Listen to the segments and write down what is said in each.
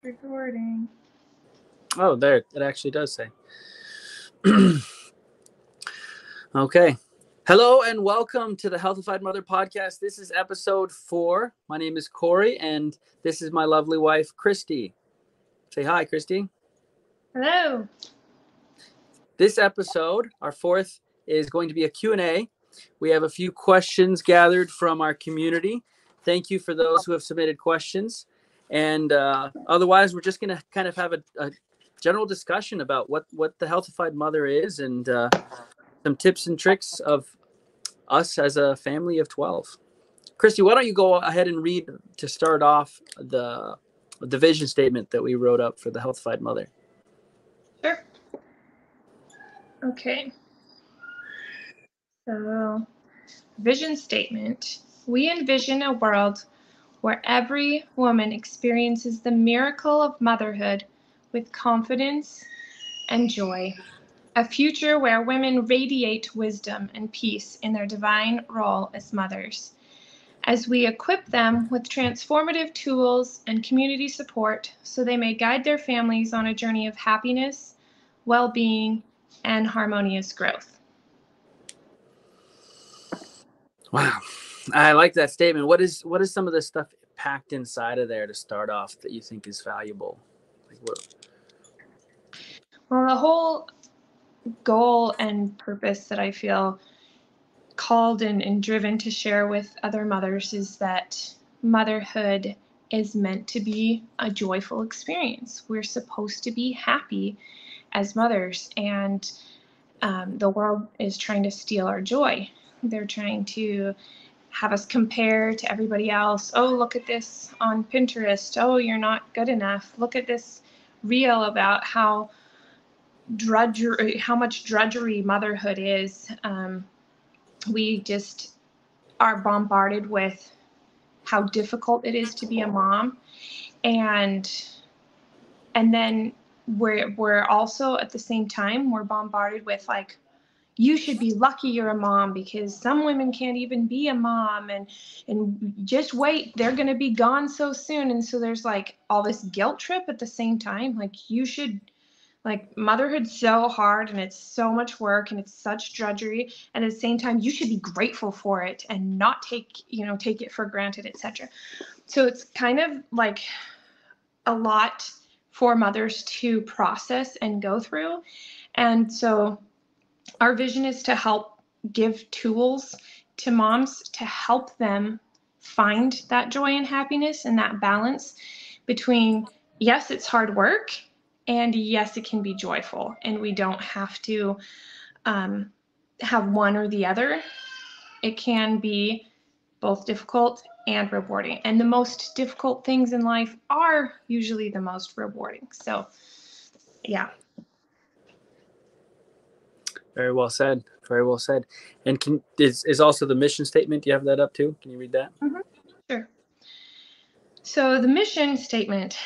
Recording. Oh, there. It actually does say. Okay. Hello and welcome to the Healthified Mother podcast. This is episode 4. My name is Corey and this is my lovely wife, Christy. Say hi, Christy. Hello. This episode, our 4th, is going to be a Q&A. We have a few questions gathered from our community. Thank you for those who have submitted questions. And otherwise, we're just going to kind of have a general discussion about what the Healthified Mother is and some tips and tricks of us as a family of 12. Christy, why don't you go ahead and read to start off the vision statement that we wrote up for the Healthified Mother. Sure. Okay. So, vision statement. We envision a world where every woman experiences the miracle of motherhood with confidence and joy. A future where women radiate wisdom and peace in their divine role as mothers. As we equip them with transformative tools and community support so they may guide their families on a journey of happiness, well-being, and harmonious growth. Wow. I like that statement. What is some of the stuff packed inside of there to start off that you think is valuable? Well, the whole goal and purpose that I feel called and driven to share with other mothers is that motherhood is meant to be a joyful experience. We're supposed to be happy as mothers, and the world is trying to steal our joy. They're trying to have us compare to everybody else. Oh, look at this on Pinterest. Oh, you're not good enough. Look at this reel about how much drudgery motherhood is. We just are bombarded with how difficult it is to be a mom, and then we're also at the same time we're bombarded with like, you should be lucky you're a mom because some women can't even be a mom, and just wait, they're going to be gone so soon. And so there's like all this guilt trip at the same time, like you should, like motherhood's so hard and it's so much work and it's such drudgery, and at the same time you should be grateful for it and not take it for granted, etc. So it's kind of like a lot for mothers to process and go through. And so our vision is to help give tools to moms to help them find that joy and happiness and that balance between, yes, it's hard work, and yes, it can be joyful. And we don't have to have one or the other. It can be both difficult and rewarding. And the most difficult things in life are usually the most rewarding. So, yeah. Very well said. Very well said. And is also the mission statement, do you have that up too? Can you read that? Mm-hmm. Sure. So the mission statement.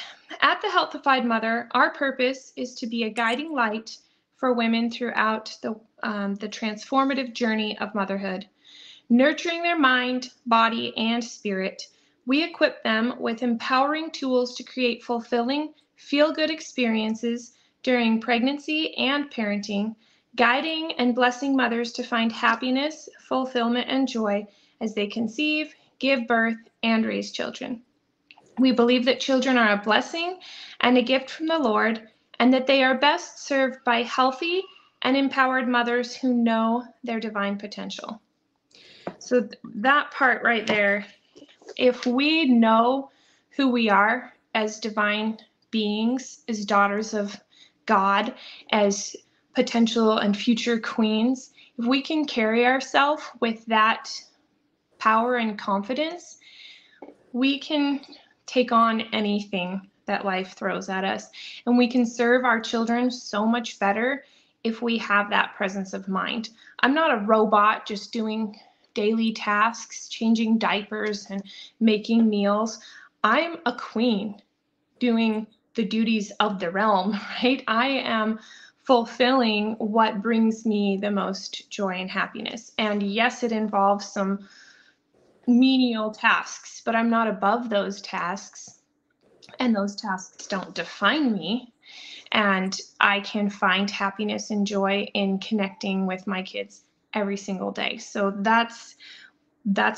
At the Healthified Mother, our purpose is to be a guiding light for women throughout the transformative journey of motherhood. Nurturing their mind, body, and spirit, we equip them with empowering tools to create fulfilling, feel-good experiences during pregnancy and parenting, guiding and blessing mothers to find happiness, fulfillment, and joy as they conceive, give birth, and raise children. We believe that children are a blessing and a gift from the Lord, and that they are best served by healthy and empowered mothers who know their divine potential. So that part right there, if we know who we are as divine beings, as daughters of God, as potential and future queens, if we can carry ourselves with that power and confidence, we can take on anything that life throws at us, and we can serve our children so much better if we have that presence of mind. I'm not a robot just doing daily tasks, changing diapers and making meals. I'm a queen doing the duties of the realm, right? I am fulfilling what brings me the most joy and happiness. And yes, it involves some menial tasks, but I'm not above those tasks. and those tasks don't define me. And I can find happiness and joy in connecting with my kids every single day. So that's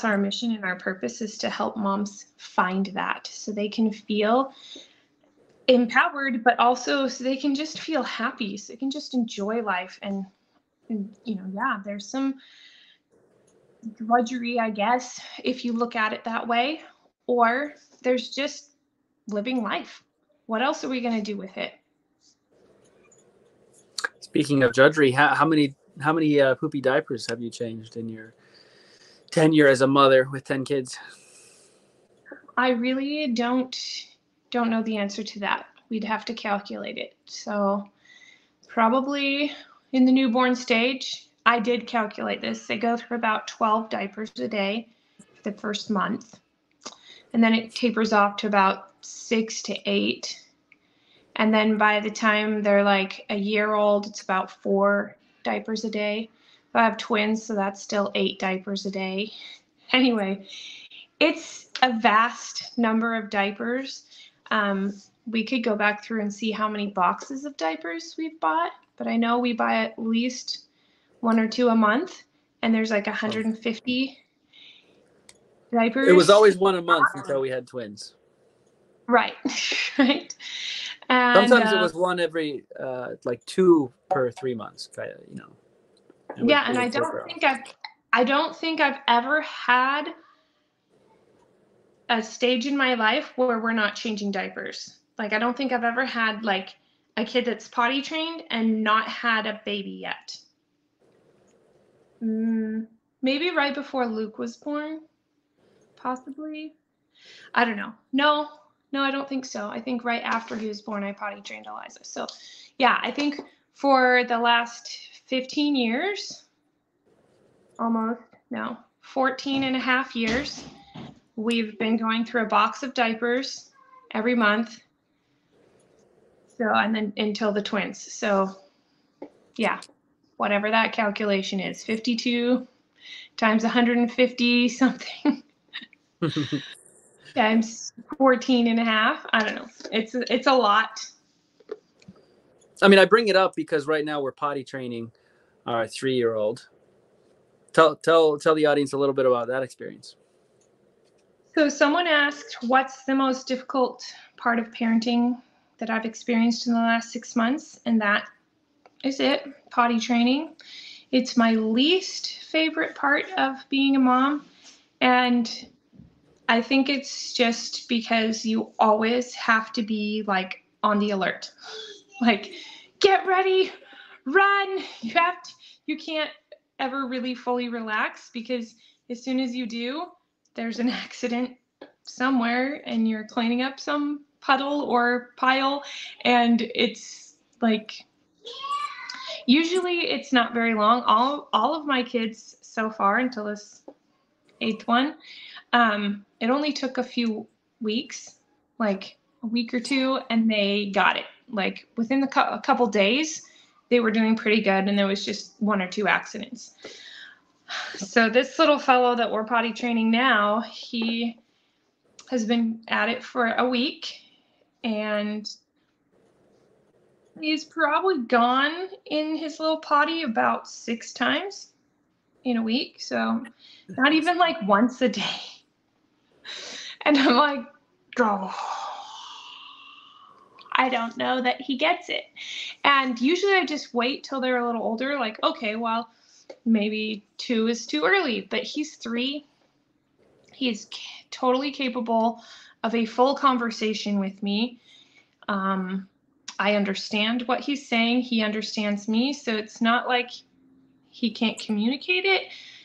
our mission, and our purpose is to help moms find that so they can feel empowered, but also so they can just feel happy, so they can just enjoy life. And yeah, there's some drudgery, I guess, if you look at it that way, or there's just living life. What else are we going to do with it? Speaking of drudgery, how many poopy diapers have you changed in your tenure as a mother with 10 kids? I really don't know the answer to that. We'd have to calculate it. So probably in the newborn stage, I did calculate this. They go through about 12 diapers a day the first month. And then it tapers off to about 6 to 8. And then by the time they're like a year old, it's about 4 diapers a day. I have twins, so that's still 8 diapers a day. Anyway, it's a vast number of diapers. We could go back through and see how many boxes of diapers we've bought, but I know we buy at least 1 or 2 a month, and there's like 150 diapers. It was always 1 a month until we had twins. Right, right. And sometimes it was 1 every like 2 per 3 months, Yeah, and I don't think I've ever had a stage in my life where we're not changing diapers. Like, I don't think I've ever had like a kid that's potty trained and not had a baby yet. Maybe right before Luke was born, possibly. I don't know. No, I don't think so. I think right after he was born, I potty trained Eliza. So yeah, I think for the last 15 years, 14 and a half years, we've been going through a box of diapers every month. So, and then until the twins. So yeah, whatever that calculation is, 52 times 150 something times 14 and a half. I don't know. It's a lot. I mean, I bring it up because right now we're potty training our 3-year-old. Tell the audience a little bit about that experience. So someone asked, what's the most difficult part of parenting that I've experienced in the last 6 months? And that is it, potty training. It's my least favorite part of being a mom. And I think it's just because you always have to be like on the alert. Like, get ready, run. You can't ever really fully relax, because as soon as you do, there's an accident somewhere and you're cleaning up some puddle or pile, and it's like, usually it's not very long. All of my kids so far until this 8th one, it only took a few weeks, like a week or 2, and they got it. Like within a couple days, they were doing pretty good, and there was just 1 or 2 accidents. So this little fellow that we're potty training now, he has been at it for a week, and he's probably gone in his little potty about 6 times in a week. So not even like once a day. And I'm like, oh, I don't know that he gets it. And usually I just wait till they're a little older. Like, okay, well, maybe 2 is too early, but he's 3. He is totally capable of a full conversation with me. I understand what he's saying. He understands me. So it's not like he can't communicate it.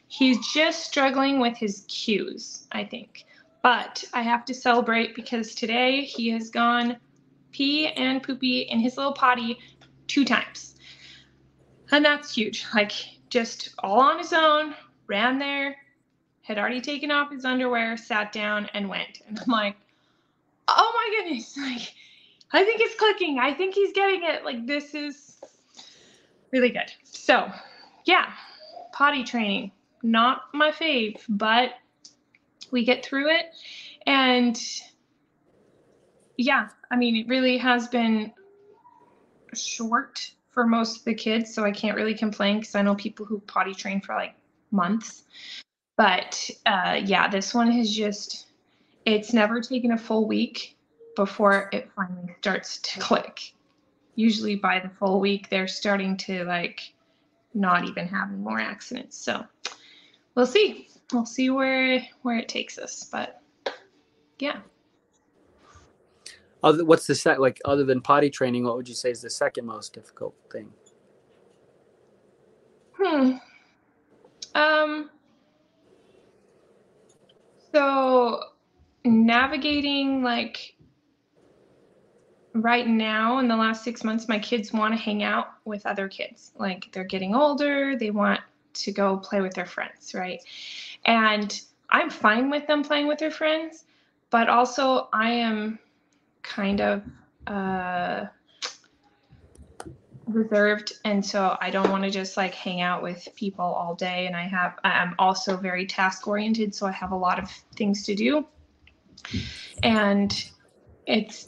He's just struggling with his cues, I think. But I have to celebrate, because today he has gone pee and poopy in his little potty 2 times. And that's huge. Like, just all on his own, ran there, had already taken off his underwear, sat down, and went. And I'm like, oh my goodness, like, I think it's clicking. I think he's getting it. Like, this is really good. So yeah, potty training, not my fave, but we get through it. And yeah, I mean, it really has been short for most of the kids, so I can't really complain because I know people who potty train for like months. But yeah, this one has just, it's never taken a full week before it finally starts to click. Usually by the full week, they're starting to like not even have any more accidents. So we'll see. We'll see where it takes us. But yeah. What's the like other than potty training? What would you say is the second most difficult thing? Um. So navigating like right now in the last 6 months, my kids want to hang out with other kids. Like they're getting older, they want to go play with their friends, right? And I'm fine with them playing with their friends, but also I am kind of reserved, and so I don't want to just like hang out with people all day. And I'm also very task oriented, so I have a lot of things to do. And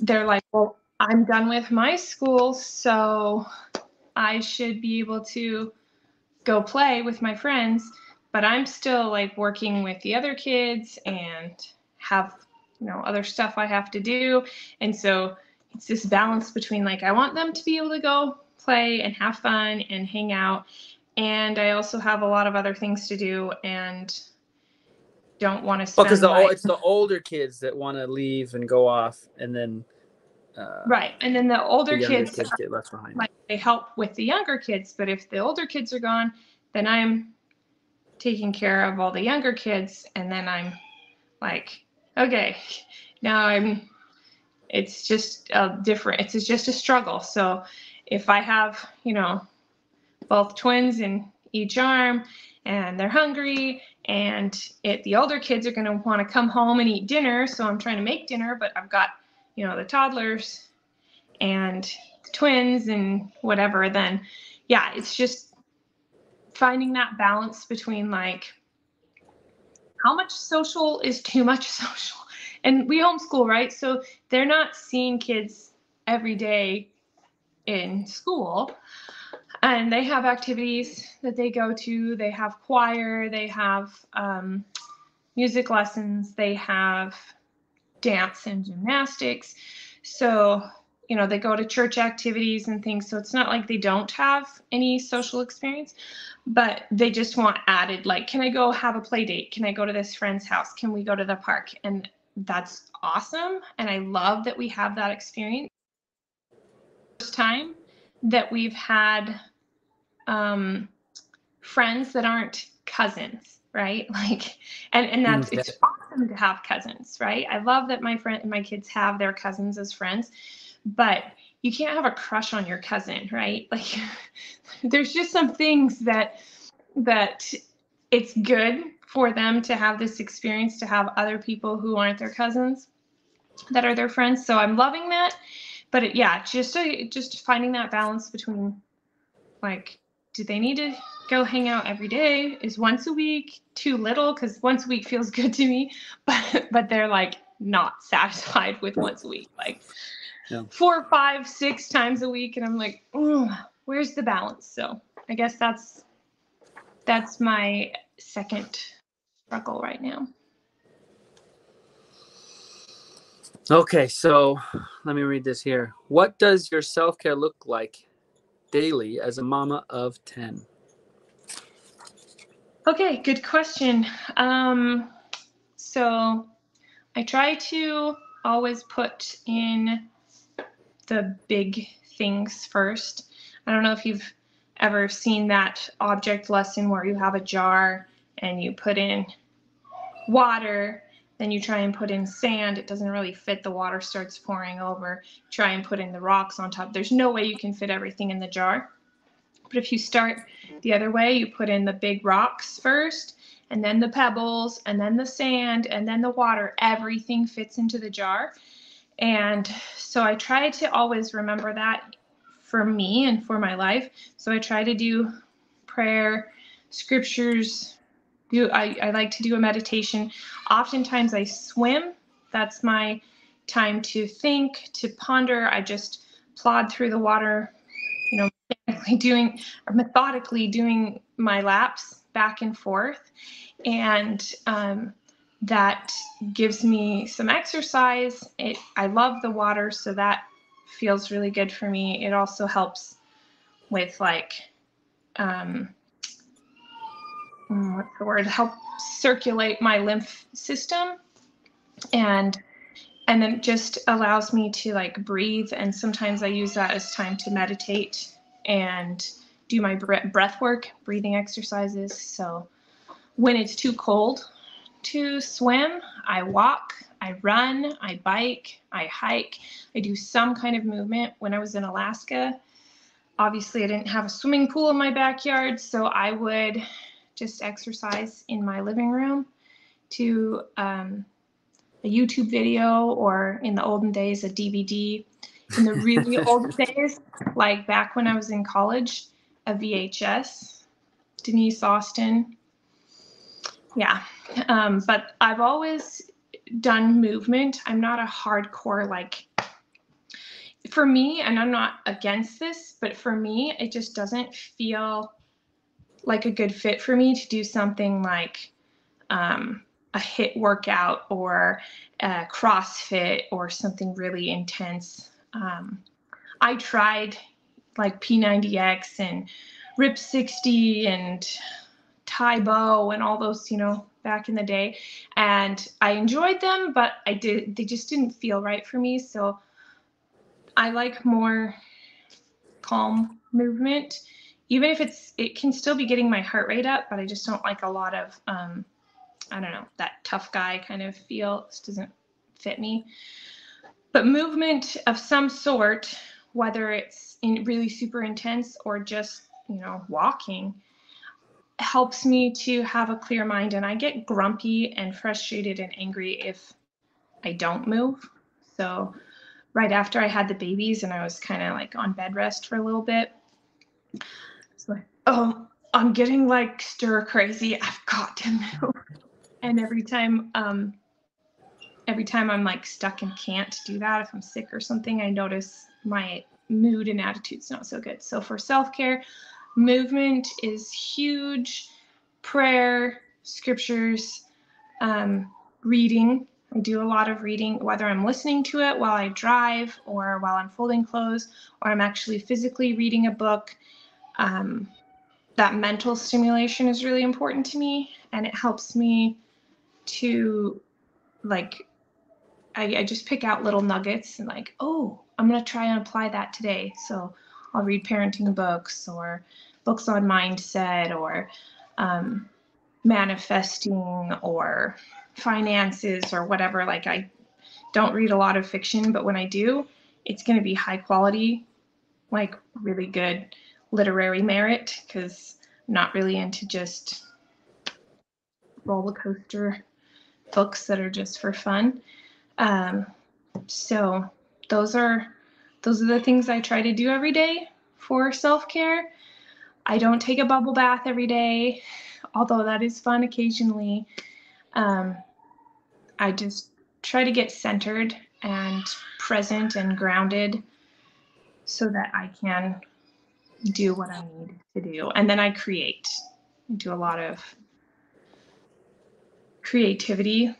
they're like, well, I'm done with my school, so I should be able to go play with my friends, but I'm still like working with the other kids and have, other stuff I have to do. And so it's this balance between like, I want them to be able to go play and have fun and hang out. And I also have a lot of other things to do and don't want to spend because it's the older kids that want to leave and go off, and then right. And then the older younger kids get left behind. like they help with the younger kids, but if the older kids are gone, then I'm taking care of all the younger kids, and then I'm like, okay, now it's just it's just a struggle. So if I have, both twins in each arm and they're hungry, and the older kids are going to want to come home and eat dinner, so I'm trying to make dinner, but I've got, the toddlers and the twins and whatever, then yeah, it's just finding that balance between like how much social is too much social. And we homeschool, right? So they're not seeing kids every day in school, and they have activities that they go to. They have choir, they have music lessons, they have dance and gymnastics. So, they go to church activities and things. So it's not like they don't have any social experience, but they just want added, like, can I go have a play date? Can I go to this friend's house? Can we go to the park? And that's awesome. And I love that we have that experience. First time that we've had friends that aren't cousins, right? Like, and that's, it's awesome to have cousins, right? I love that my kids have their cousins as friends, but you can't have a crush on your cousin, right? Like, there's just some things that it's good for them to have this experience, to have other people who aren't their cousins that are their friends. So I'm loving that. But just finding that balance between like, do they need to go hang out every day? Is once a week too little? Because once a week feels good to me, but they're like not satisfied with once a week, like 4, 5, 6 times a week, and I'm like, where's the balance? So I guess that's my second struggle right now. Okay, so let me read this here. What does your self-care look like daily as a mama of 10? Okay, good question. So I try to always put in the big things first. I don't know if you've ever seen that object lesson where you have a jar and you put in water, then you try and put in sand. It doesn't really fit. The water starts pouring over. Try and put in the rocks on top. There's no way you can fit everything in the jar. But if you start the other way, you put in the big rocks first, and then the pebbles, and then the sand, and then the water. Everything fits into the jar. And so I try to always remember that for me and for my life. So I try to do prayer, scriptures. I like to do a meditation. Oftentimes I swim. That's my time to think, to ponder. I just plod through the water, methodically doing my laps back and forth. And that gives me some exercise. I love the water, so that feels really good for me. It also helps with what's the word? Help circulate my lymph system, and then just allows me to breathe. And sometimes I use that as time to meditate and do my breath work, breathing exercises. So when it's too cold to swim, I walk, I run, I bike, I hike, I do some kind of movement. When I was in Alaska, obviously I didn't have a swimming pool in my backyard, so I would just exercise in my living room to a YouTube video, or in the olden days, a DVD. In the really old days, like back when I was in college, a VHS, Denise Austin. Yeah. But I've always done movement. I'm not a hardcore, for me, and I'm not against this, but for me, it just doesn't feel like a good fit for me to do something like a HIIT workout or a CrossFit or something really intense. I tried P90X and Rip 60 and Taibo and all those, back in the day, and I enjoyed them, but they just didn't feel right for me. So I like more calm movement, even if it can still be getting my heart rate up, but I just don't like a lot of I don't know, that tough guy kind of feel. This doesn't fit me. But movement of some sort, whether it's really super intense or just, walking, helps me to have a clear mind. And I get grumpy and frustrated and angry if I don't move. So right after I had the babies and I was kind of on bed rest for a little bit, it's like, oh, I'm getting stir crazy. I've got to move. And every time I'm stuck and can't do that, if I'm sick or something, I notice my mood and attitude's not so good. So for self-care, movement is huge. Prayer, scriptures, reading. I do a lot of reading, whether I'm listening to it while I drive or while I'm folding clothes, or I'm actually physically reading a book. That mental stimulation is really important to me, and it helps me to I just pick out little nuggets and oh, I'm going to try and apply that today. So I'll read parenting books or books on mindset or manifesting or finances or whatever. I don't read a lot of fiction, but when I do, it's going to be high quality, really good literary merit, because I'm not really into just roller coaster books that are just for fun. So those are the things I try to do every day for self-care. I don't take a bubble bath every day, although that is fun occasionally. I just try to get centered and present and grounded so that I can do what I need to do. And then I create. I do a lot of creativity,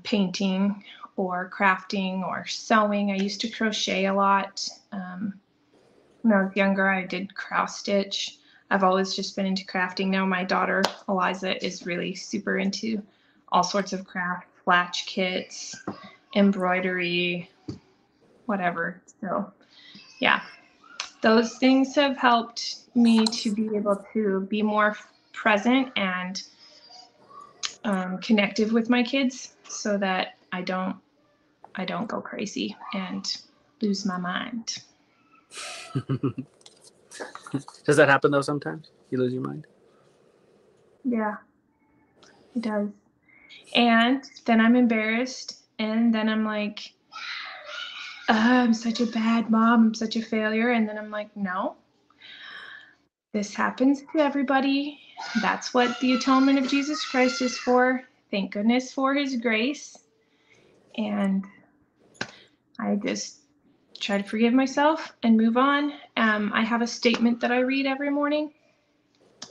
painting or crafting or sewing. I used to crochet a lot. When I was younger, I did cross stitch. I've always just been into crafting. Now my daughter, Eliza, is really super into all sorts of craft, latch kits, embroidery, whatever. So yeah, those things have helped me to be able to be more present and connective with my kids, so that I don't go crazy and lose my mind. Does that happen though sometimes? You lose your mind? Yeah, it does. And then I'm embarrassed, and then I'm like, I'm such a bad mom, I'm such a failure. And then I'm like, no, this happens to everybody. That's what the atonement of Jesus Christ is for. Thank goodness for his grace. And I just try to forgive myself and move on. I have a statement that I read every morning,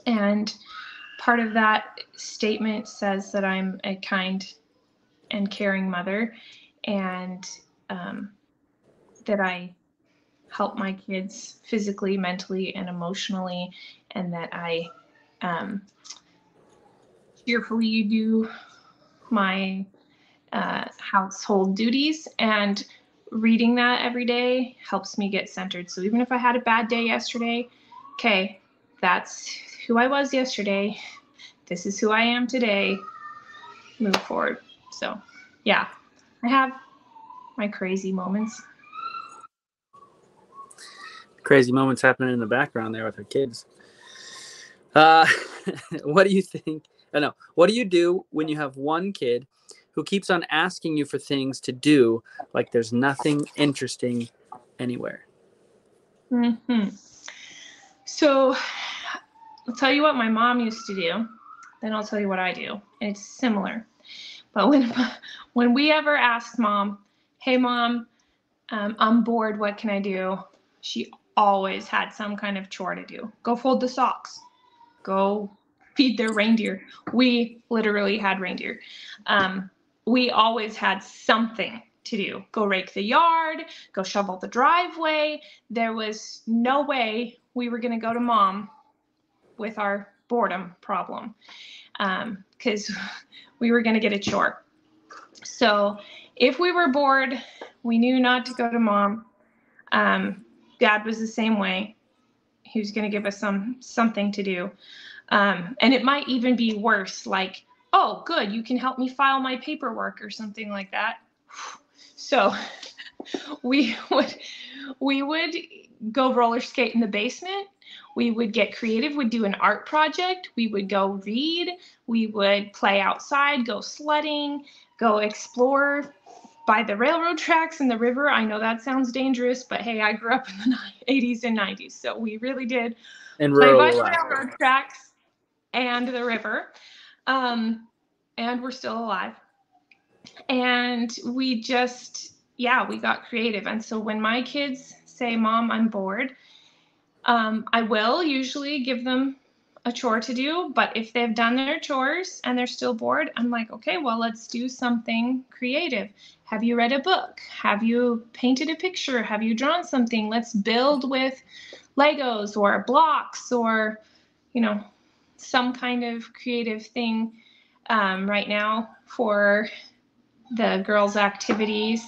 and part of that statement says that I'm a kind and caring mother, and that I help my kids physically, mentally, and emotionally, and that I cheerfully do my household duties. And reading that every day helps me get centered. So even if I had a bad day yesterday, okay, that's who I was yesterday. This is who I am today. Move forward. So yeah, I have my crazy moments. Crazy moments happening in the background there with her kids. Uh, what do you think? I know. What do you do when you have one kid who keeps on asking you for things to do, like there's nothing interesting anywhere? Mm-hmm. So I'll tell you what my mom used to do, then I'll tell you what I do. And it's similar. But when we ever asked mom, hey mom, I'm bored, what can I do? She always had some kind of chore to do. Go fold the socks. Go feed their reindeer. We literally had reindeer. We always had something to do. Go rake the yard, go shovel the driveway. There was no way we were going to go to mom with our boredom problem, because we were going to get a chore. So if we were bored, we knew not to go to mom. Dad was the same way. He was going to give us something to do. And it might even be worse, like, oh, good, you can help me file my paperwork or something like that. So we would go roller skate in the basement. We would get creative, we'd do an art project, we would go read, we would play outside, go sledding, go explore by the railroad tracks and the river. I know that sounds dangerous, but hey, I grew up in the 80s and 90s, so we really did In play rural by the Alaska. railroad tracks and the river. And we're still alive. And we just, yeah, we got creative. And so when my kids say, Mom, I'm bored, I will usually give them a chore to do. But if they've done their chores and they're still bored, I'm like, okay, well, let's do something creative. Have you read a book? Have you painted a picture? Have you drawn something? Let's build with Legos or blocks or, some kind of creative thing. Right now for the girls' activities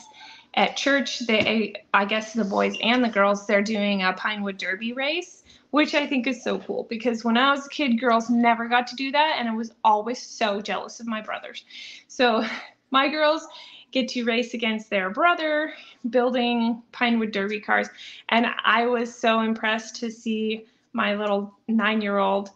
at church, I guess the boys and the girls, they're doing a Pinewood Derby race, which I think is so cool because when I was a kid, girls never got to do that, and I was always so jealous of my brothers. So my girls get to race against their brother building Pinewood Derby cars, and I was so impressed to see my little 9-year-old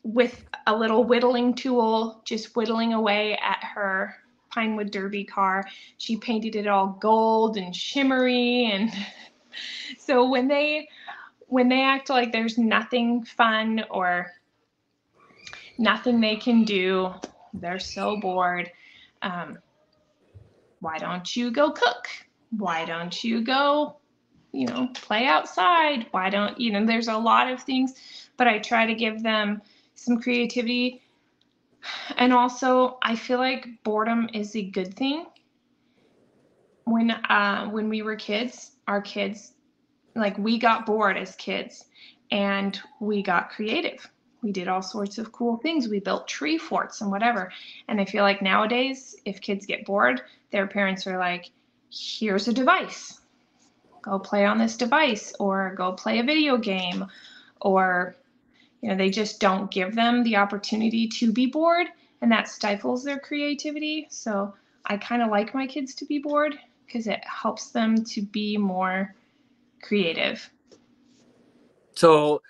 with a little whittling tool, just whittling away at her Pinewood Derby car. She painted it all gold and shimmery. And so when they act like there's nothing fun or nothing they can do, they're so bored. Why don't you go cook? Why don't you go, play outside? Why don't, there's a lot of things, but I try to give them some creativity. And also, I feel like boredom is a good thing. When we were kids, our kids, like, we got bored as kids and we got creative. We did all sorts of cool things. We built tree forts and whatever. And I feel like nowadays, if kids get bored, their parents are like, here's a device. Go play on this device or go play a video game, or they just don't give them the opportunity to be bored, and that stifles their creativity. So I kind of like my kids to be bored because it helps them to be more creative. So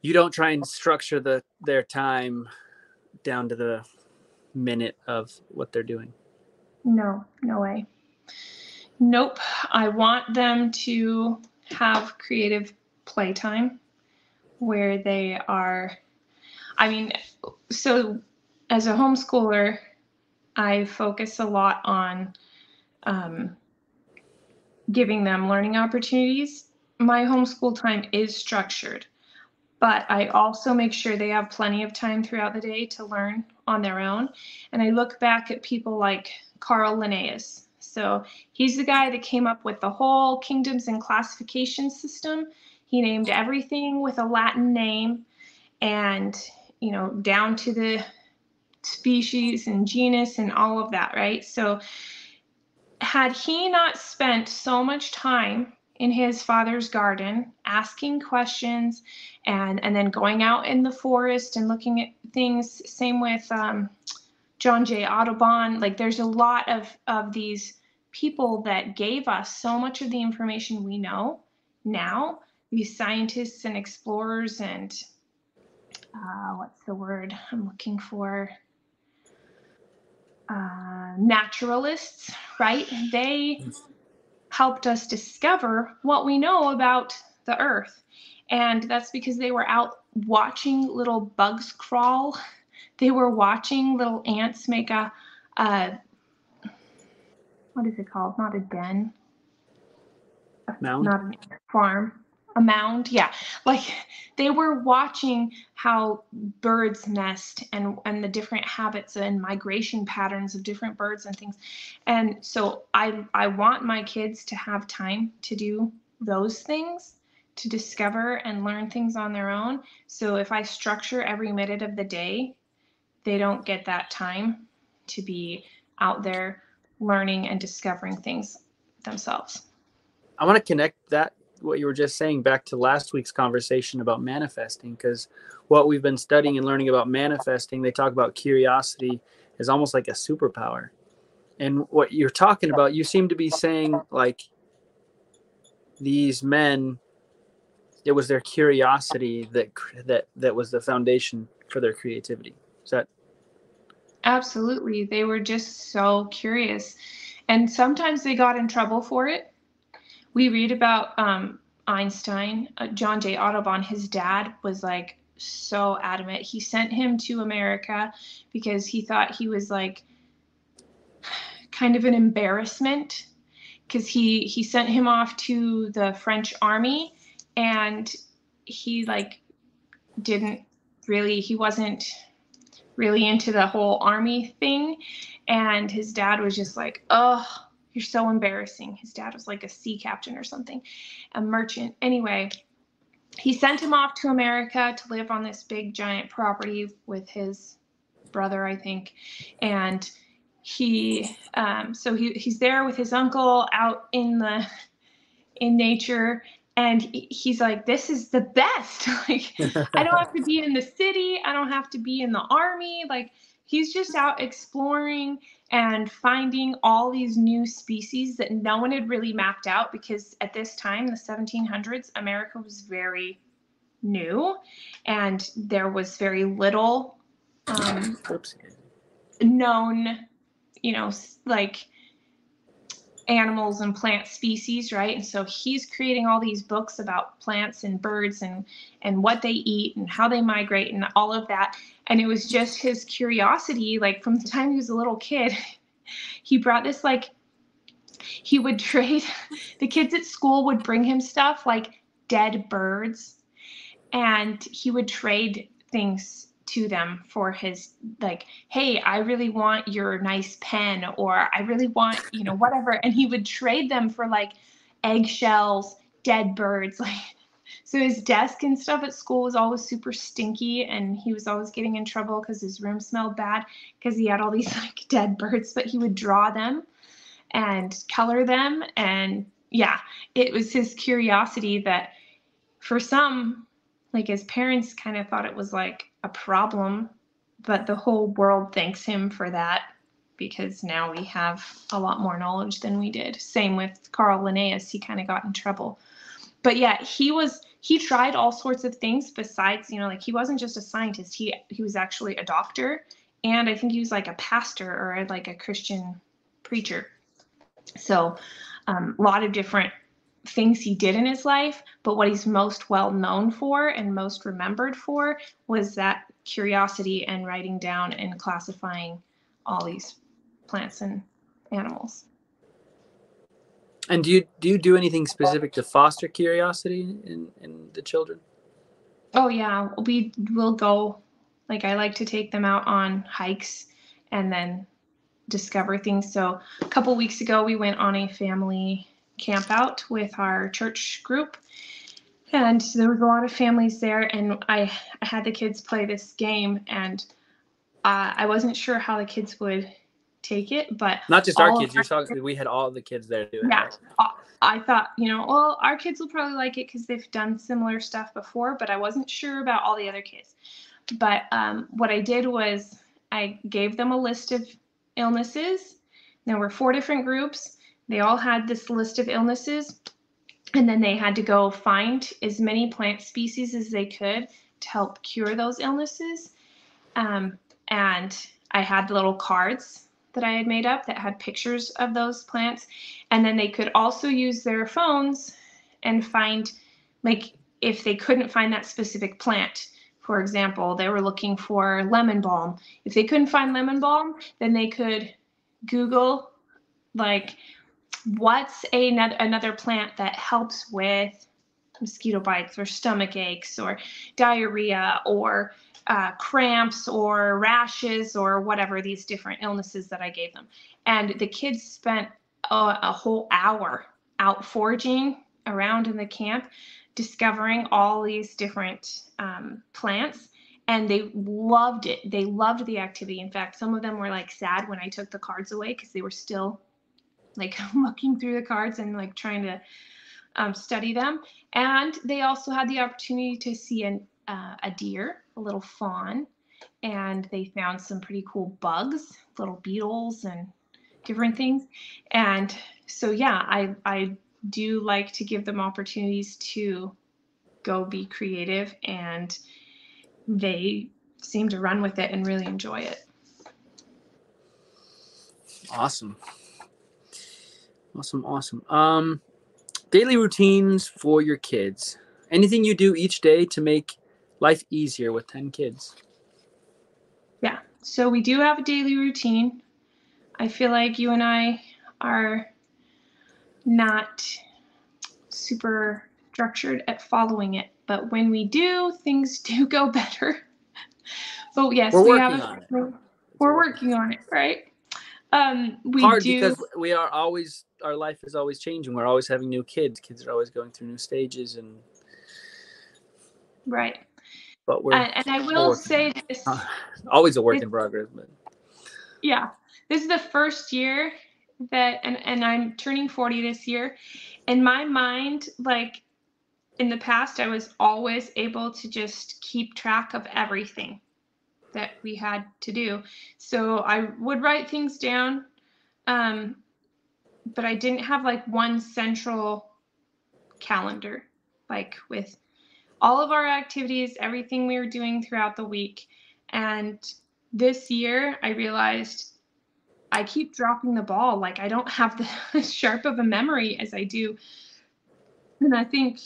you don't try and structure their time down to the minute of what they're doing? No way. Nope. I want them to have creative playtime where they are, so as a homeschooler, I focus a lot on giving them learning opportunities. My homeschool time is structured, but I also make sure they have plenty of time throughout the day to learn on their own. And I look back at people like Carl Linnaeus. So he's the guy that came up with the whole kingdoms and classification system. He named everything with a Latin name, and down to the species and genus and all of that, right? So had he not spent so much time in his father's garden asking questions, and then going out in the forest and looking at things, same with John J. Audubon, like there's a lot of these people that gave us so much of the information we know now, these scientists and explorers and what's the word I'm looking for? Naturalists, right? They helped us discover what we know about the earth. And that's because they were out watching little bugs crawl. They were watching little ants make a what is it called? Not a den. Mound? Not a farm. A mound. Yeah. Like they were watching how birds nest and the different habits and migration patterns of different birds and things. And so I want my kids to have time to do those things, to discover and learn things on their own. So if I structure every minute of the day, they don't get that time to be out there learning and discovering things themselves. I want to connect that, what you were just saying, back to last week's conversation about manifesting, because what we've been studying and learning about manifesting, they talk about curiosity is almost like a superpower. And what you're talking about, you seem to be saying like these men, it was their curiosity that was the foundation for their creativity. Is that? Absolutely. They were just so curious. And sometimes they got in trouble for it. We read about Einstein, John J. Audubon. His dad was like so adamant. He sent him to America because he thought he was like kind of an embarrassment, because he sent him off to the French army, and he like didn't really, he wasn't really into the whole army thing. And his dad was just like, oh, you're so embarrassing. His dad was like a sea captain or something, a merchant. Anyway, he sent him off to America to live on this big giant property with his brother, I think. And he's there with his uncle out in nature, and he's like, this is the best. Like, I don't have to be in the city, I don't have to be in the army. Like, he's just out exploring and finding all these new species that no one had really mapped out, because at this time, the 1700s, America was very new and there was very little known, like animals and plant species, right? And so he's creating all these books about plants and birds and what they eat and how they migrate and all of that. And it was just his curiosity, like from the time he was a little kid. He brought this, like, he would trade, the kids at school would bring him stuff like dead birds, and he would trade things to them for his, like, hey, I really want your nice pen, or I really want, whatever. And he would trade them for like eggshells, dead birds. Like, so his desk and stuff at school was always super stinky, and he was always getting in trouble because his room smelled bad because he had all these like dead birds. But he would draw them and color them, and yeah, it was his curiosity that, for some, like his parents kind of thought it was like a problem, but the whole world thanks him for that, because now we have a lot more knowledge than we did. Same with Carl Linnaeus, he kind of got in trouble. But yeah, he tried all sorts of things besides, like, he wasn't just a scientist, he was actually a doctor, and I think he was like a pastor or like a Christian preacher. So a lot of different things he did in his life, but what he's most well known for and most remembered for was that curiosity and writing down and classifying all these plants and animals. And do you do anything specific to foster curiosity in the children? Oh yeah, we will go, like I like to take them out on hikes and then discover things. So a couple weeks ago, we went on a family camp out with our church group, and there was a lot of families there. And I had the kids play this game, and I wasn't sure how the kids would take it, but Not just our all of kids. You're talking. We had all the kids there do it, yeah, right? I thought, well, our kids will probably like it because they've done similar stuff before, but I wasn't sure about all the other kids. But what I did was I gave them a list of illnesses. There were 4 different groups. They all had this list of illnesses, and then they had to go find as many plant species as they could to help cure those illnesses. And I had little cards that I had made up that had pictures of those plants. And then they could also use their phones and find, like, if they couldn't find that specific plant. For example, they were looking for lemon balm. If they couldn't find lemon balm, then they could Google, like, what's another plant that helps with mosquito bites or stomach aches or diarrhea or cramps or rashes or whatever, these different illnesses that I gave them. And the kids spent a whole hour out foraging around in the camp, discovering all these different plants. And they loved it. They loved the activity. In fact, some of them were like sad when I took the cards away because they were still like looking through the cards and like trying to study them. And they also had the opportunity to see a deer, a little fawn, and they found some pretty cool bugs, little beetles and different things. And so, yeah, I do like to give them opportunities to go be creative, and they seem to run with it and really enjoy it. Awesome. Daily routines for your kids. Anything you do each day to make life easier with 10 kids? Yeah. So we do have a daily routine. I feel like you and I are not super structured at following it, but when we do, things do go better. But yes, We're we have working on it. we're working on it, right? We Hard do. because our life is always changing. We're always having new kids. Kids are always going through new stages, Right. but And I will say this, always a work in progress. But yeah, this is the first year that, and I'm turning 40 this year. In my mind, like in the past, I was always able to just keep track of everything that we had to do. So I would write things down, but I didn't have like one central calendar, like with all of our activities, everything we were doing throughout the week. And this year, I realized I keep dropping the ball. Like I don't have the sharp of a memory as I do. And I think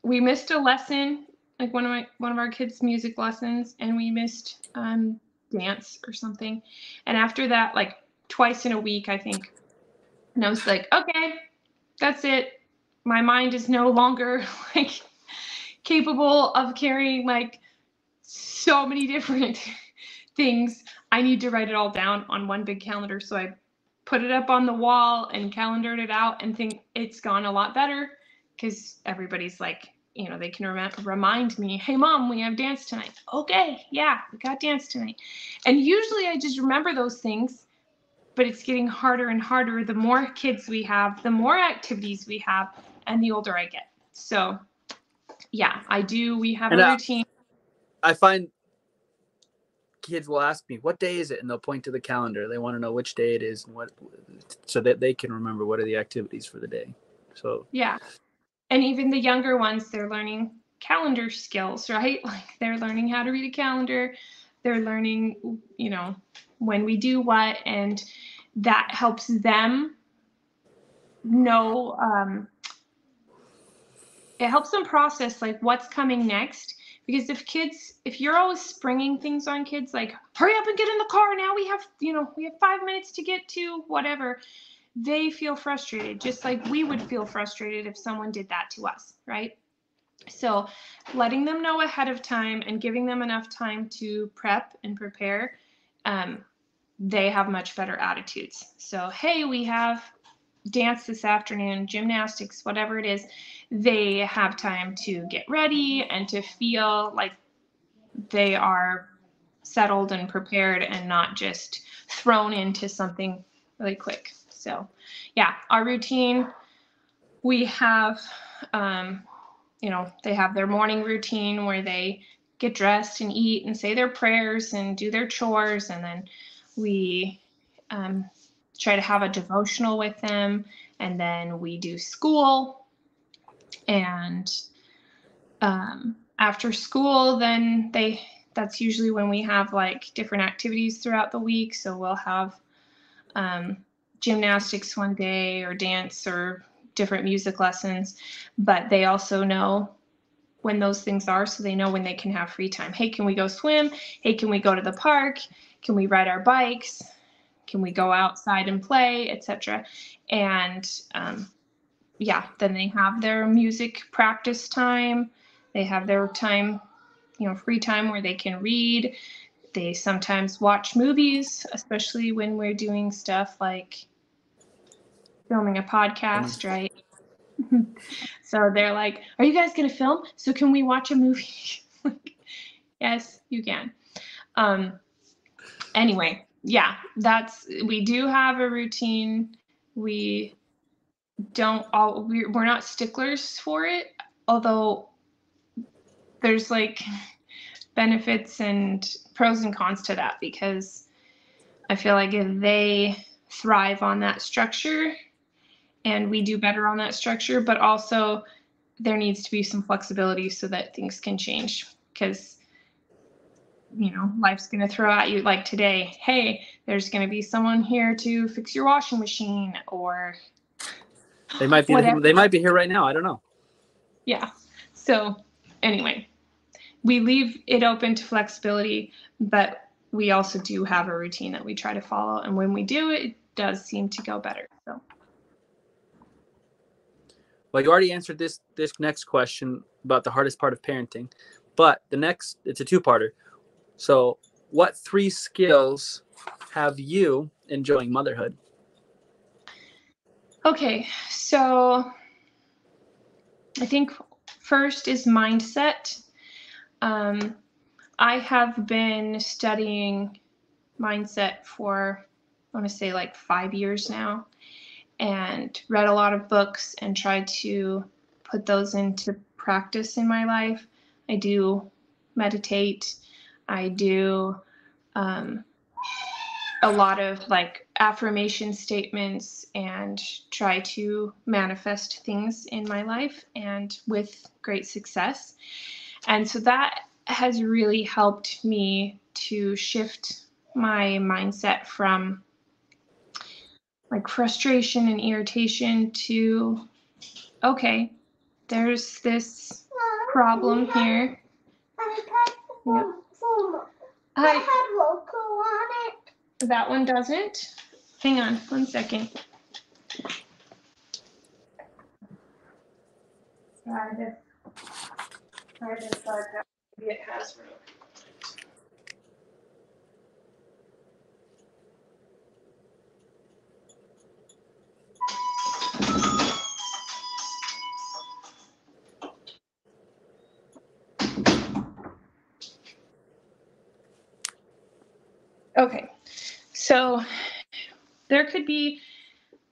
we missed a lesson, like one of our kids' music lessons, and we missed dance or something. And after that, like twice in a week, I think. And I was like, okay, that's it. My mind is no longer like capable of carrying like so many different things. I need to write it all down on one big calendar. So I put it up on the wall and calendared it out, and think it's gone a lot better because everybody's like, they can remind me, hey mom, we have dance tonight. Okay, yeah, we got dance tonight. And usually I just remember those things, but it's getting harder and harder the more kids we have, the more activities we have, and the older I get. So yeah, we have a routine. I find kids will ask me, what day is it? And they'll point to the calendar. They want to know which day it is, and so that they can remember what are the activities for the day. So yeah. And even the younger ones, they're learning calendar skills, right? Like they're learning how to read a calendar. They're learning, when we do what, and that helps them know, it helps them process like what's coming next. Because if you're always springing things on kids, like hurry up and get in the car, now we have 5 minutes to get to whatever, they feel frustrated, just like we would feel frustrated if someone did that to us, right? So letting them know ahead of time and giving them enough time to prep and prepare, they have much better attitudes. So, hey, we have dance this afternoon, gymnastics, whatever it is, they have time to get ready and to feel like they are settled and prepared and not just thrown into something really quick. So yeah, our routine, we have, they have their morning routine where they get dressed and eat and say their prayers and do their chores. And then we try to have a devotional with them. And then we do school. And after school, then that's usually when we have like different activities throughout the week. So we'll have gymnastics one day or dance or different music lessons, but they also know when those things are, so they know when they can have free time. Hey, can we go swim? Hey, can we go to the park? Can we ride our bikes? Can we go outside and play, etc.? And then they have their music practice time. They have their time, free time where they can read. They sometimes watch movies, especially when we're doing stuff like filming a podcast, right? So they're like, are you guys going to film? So can we watch a movie? Yes, you can. Anyway, yeah, we do have a routine. We're not sticklers for it, although there's like benefits and pros and cons to that, because I feel like if they thrive on that structure and we do better on that structure, but also there needs to be some flexibility so that things can change, because life's going to throw at you, like today, hey, there's going to be someone here to fix your washing machine, or they might be here right now. I don't know. Yeah. So anyway, we leave it open to flexibility, but we also do have a routine that we try to follow. And when we do, it does seem to go better. So. Well, you already answered this next question about the hardest part of parenting, but it's a two-parter. So what 3 skills have you enjoying motherhood? Okay, so I think first is mindset. I have been studying mindset for, I want to say like 5 years now, and read a lot of books and tried to put those into practice in my life. I do meditate. I do a lot of like affirmation statements and try to manifest things in my life, and with great success. And so that has really helped me to shift my mindset from like frustration and irritation to, okay, there's this problem here. Yep. That one doesn't. Hang on 1 second. Try this part. Maybe it has room. Okay, so there could be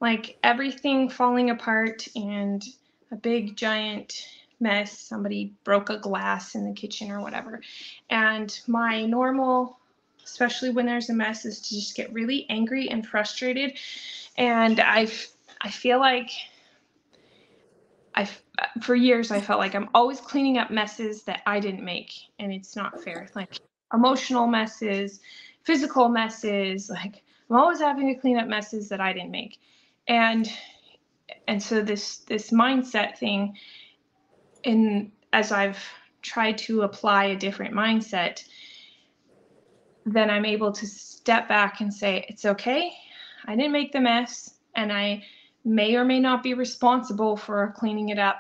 like everything falling apart and a big giant mess. Somebody broke a glass in the kitchen or whatever. And my normal, especially when there's a mess, is to just get really angry and frustrated. And I feel like for years I felt like I'm always cleaning up messes that I didn't make, and it's not fair. Like emotional messes, physical messes, like I'm always having to clean up messes that I didn't make. And so this mindset thing, and as I've tried to apply a different mindset, then I'm able to step back and say, it's okay. I didn't make the mess. and I may or may not be responsible for cleaning it up,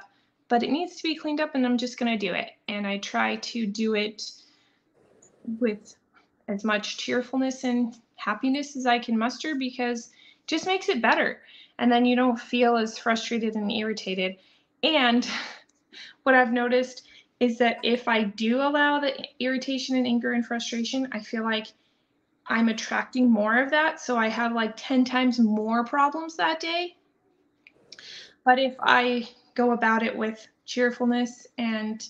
but it needs to be cleaned up, and I'm just going to do it. And I try to do it with as much cheerfulness and happiness as I can muster, because it just makes it better. And then you don't feel as frustrated and irritated. And what I've noticed is that if I do allow the irritation and anger and frustration, I feel like I'm attracting more of that. So I have like 10 times more problems that day. But if I go about it with cheerfulness and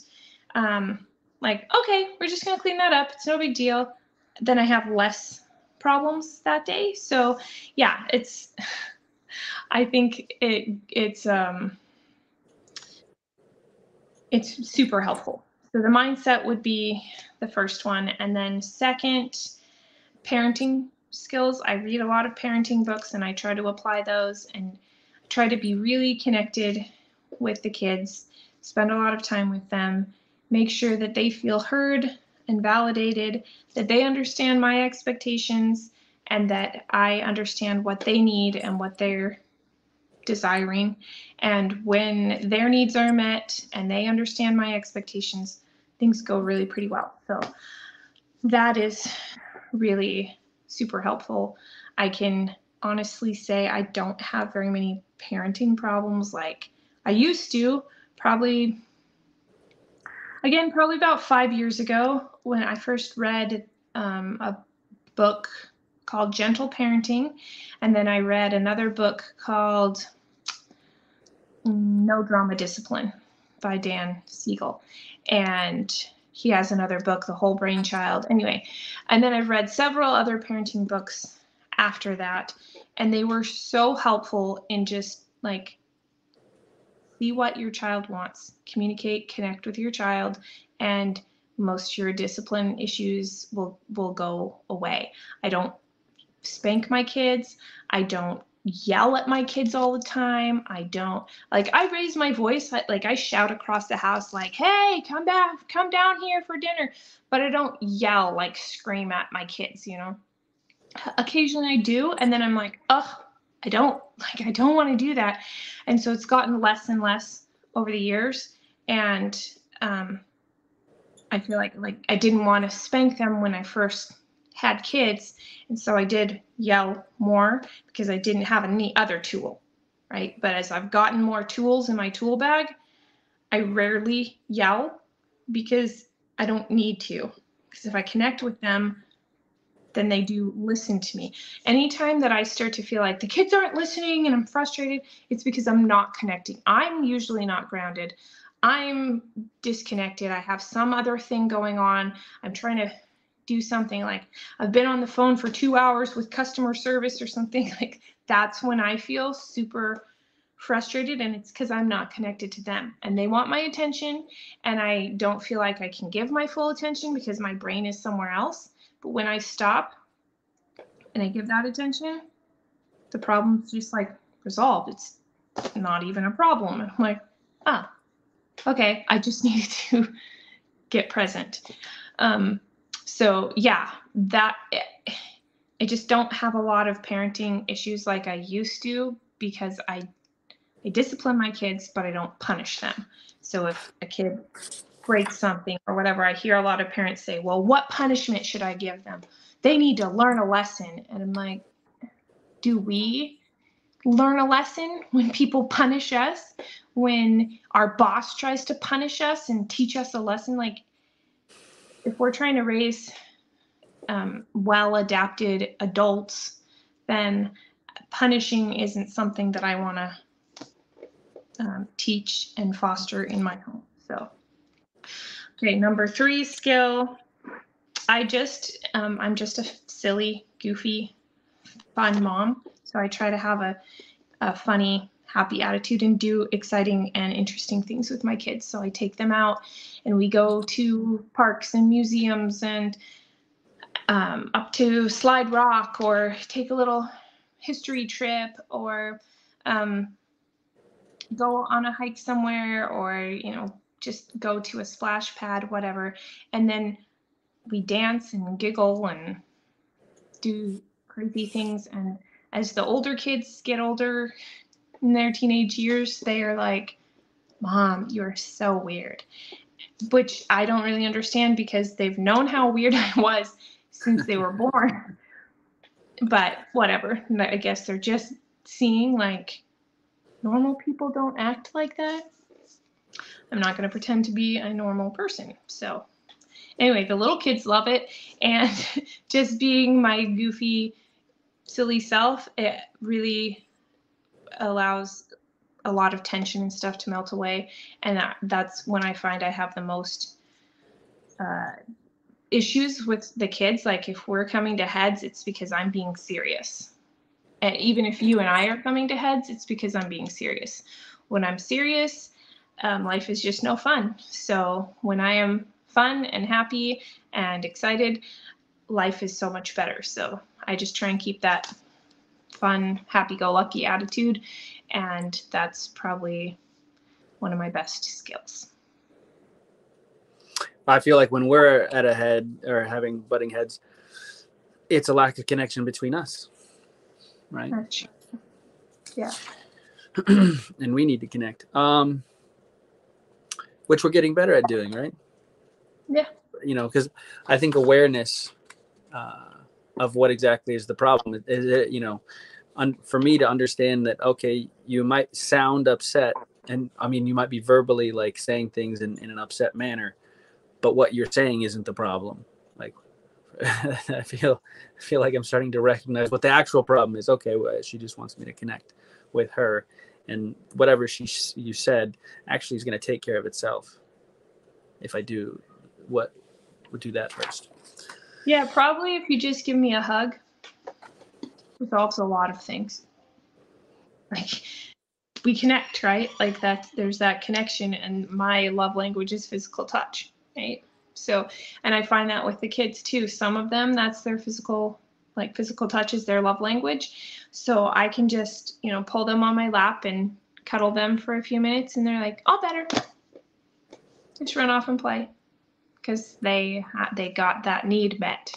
like, okay, we're just going to clean that up, it's no big deal, then I have less problems that day. So yeah, I think it's super helpful. So the mindset would be the first one. And then second, parenting skills. I read a lot of parenting books and I try to apply those and try to be really connected with the kids, spend a lot of time with them, make sure that they feel heard and validated, that they understand my expectations, and that I understand what they need and what they're desiring. And when their needs are met and they understand my expectations, things go really pretty well. So that is really super helpful. I can honestly say I don't have very many parenting problems like I used to. Probably about 5 years ago when I first read a book called Gentle Parenting, and then I read another book called No Drama Discipline by Dan Siegel, and he has another book, The Whole Brain Child. Anyway, and then I've read several other parenting books after that, and they were so helpful in just like, see what your child wants, communicate, connect with your child, and most of your discipline issues will go away. I don't spank my kids. I don't yell at my kids all the time. I don't, like, I raise my voice, like I shout across the house like, hey, come down here for dinner, but I don't yell, like scream at my kids, you know. Occasionally I do, and then I'm like, oh, I don't want to do that. And so it's gotten less and less over the years, and I feel like I didn't want to spank them when I first had kids, and so I did yell more because I didn't have any other tool, right? But as I've gotten more tools in my tool bag, I rarely yell because I don't need to. Because if I connect with them, then they do listen to me. Anytime that I start to feel like the kids aren't listening and I'm frustrated, it's because I'm not connecting. I'm usually not grounded. I'm disconnected. I have some other thing going on. I'm trying to do something, like I've been on the phone for 2 hours with customer service or something. Like, that's when I feel super frustrated, and it's because I'm not connected to them and they want my attention, and I don't feel like I can give my full attention because my brain is somewhere else. But when I stop and I give that attention, the problem's just like resolved. It's not even a problem. I'm like, ah, okay, I just need to get present. So yeah, I just don't have a lot of parenting issues like I used to, because I discipline my kids, but I don't punish them. So if a kid breaks something or whatever, I hear a lot of parents say, well, what punishment should I give them? They need to learn a lesson. And I'm like, do we learn a lesson when people punish us? When our boss tries to punish us and teach us a lesson? Like, if we're trying to raise well-adapted adults, then punishing isn't something that I want to teach and foster in my home. So, okay, number 3 skill. I'm just a silly, goofy, fun mom. So I try to have a funny, happy attitude and do exciting and interesting things with my kids. So I take them out and we go to parks and museums and up to Slide Rock, or take a little history trip, or go on a hike somewhere, or, you know, just go to a splash pad, whatever. And then we dance and giggle and do crazy things, and as the older kids get older in their teenage years, they are like, Mom, you're so weird. Which I don't really understand because they've known how weird I was since they were born. But whatever. I guess they're just seeing like normal people don't act like that. I'm not going to pretend to be a normal person. So anyway, the little kids love it. And just being my goofy, silly self, it really allows a lot of tension and stuff to melt away. And that's when I find I have the most issues with the kids. Like if we're coming to heads, it's because I'm being serious. And even if you and I are coming to heads, it's because I'm being serious. When I'm serious, life is just no fun. So when I am fun and happy and excited, life is so much better. So I just try and keep that fun, happy-go-lucky attitude, and that's probably one of my best skills. I feel like when we're at a head or having butting heads, it's a lack of connection between us, right? That's true. Yeah. And we need to connect, which we're getting better at doing, right? Yeah. Because I think awareness of what exactly is the problem is, for me to understand that, okay, you might sound upset, and I mean, you might be verbally like saying things in an upset manner, but what you're saying isn't the problem. Like, I feel like I'm starting to recognize what the actual problem is. Okay, well, she just wants me to connect with her, and whatever you said actually is going to take care of itself if I do what would do that first. Yeah, probably if you just give me a hug, resolves a lot of things. Like we connect, right? Like there's that connection, and my love language is physical touch, right? So, and I find that with the kids too. Some of them, that's their physical touch is their love language. So I can just, pull them on my lap and cuddle them for a few minutes, and they're like, all better. Just run off and play because they got that need met.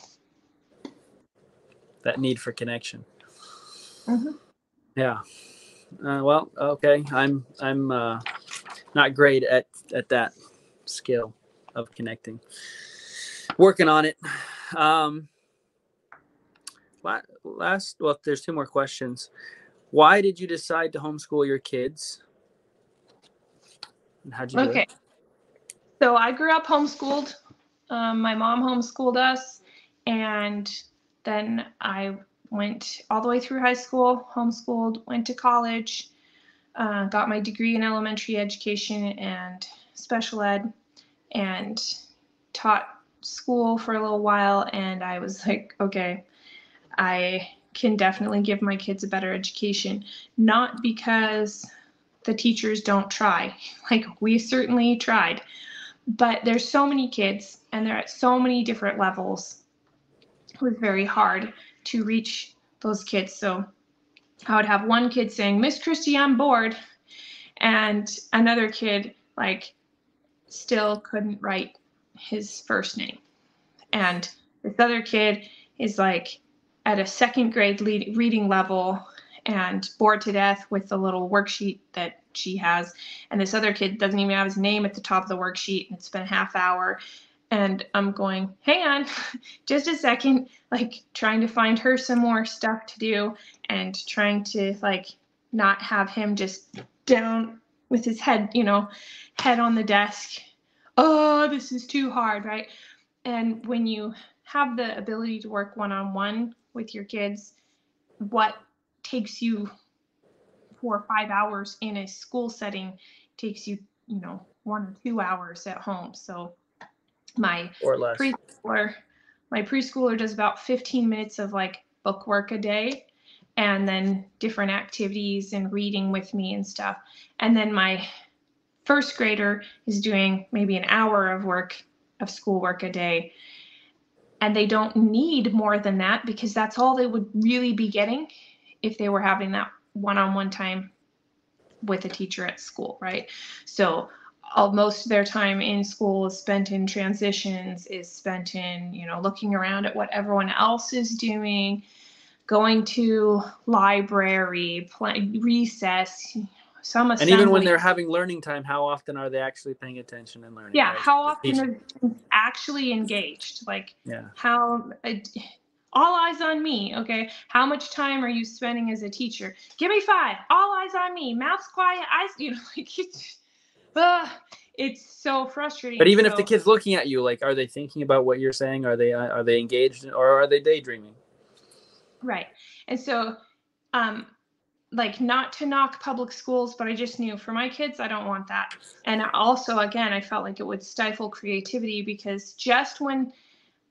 That need for connection. Mm-hmm. Yeah. Well, okay. I'm not great at that skill of connecting. Working on it. There's two more questions. Why did you decide to homeschool your kids? And how'd you do it? So I grew up homeschooled. My mom homeschooled us, and then I went all the way through high school, homeschooled, went to college, got my degree in elementary education and special ed, and taught school for a little while. And I was like, okay, I can definitely give my kids a better education, not because the teachers don't try. Like we certainly tried, but there's so many kids and they're at so many different levels. It was very hard to reach those kids. So I would have one kid saying, Miss Christie, I'm bored. And another kid like still couldn't write his first name. And this other kid is like at a second grade reading level and bored to death with the little worksheet that she has. And this other kid doesn't even have his name at the top of the worksheet. And it's been a half hour. And I'm going, hang on, just a second, like trying to find her some more stuff to do and trying to like not have him just down with his head, head on the desk. Oh, this is too hard, right? And when you have the ability to work one-on-one with your kids, what takes you 4 or 5 hours in a school setting takes you, 1 or 2 hours at home. So my preschooler does about 15 minutes of like book work a day, and then different activities and reading with me and stuff. And then my first grader is doing maybe an hour of schoolwork a day. And they don't need more than that because that's all they would really be getting if they were having that one-on-one time with a teacher at school, right? So most of their time in school is spent in transitions, is spent in, looking around at what everyone else is doing, going to library, recess, some And even when assembly. they're having learning time, how often are they actually paying attention and learning? Yeah, Right? how Just often teaching. are they actually engaged? Like, Yeah. how all eyes on me, okay? How much time are you spending as a teacher? Give me 5. All eyes on me. Mouth's quiet. Eyes, like it's so frustrating. But even if the So kid's looking at you, like, are they thinking about what you're saying? Are they engaged, or are they daydreaming? right. And so like, not to knock public schools, but I just knew for my kids, I don't want that. And also, again, I felt like it would stifle creativity, because just when,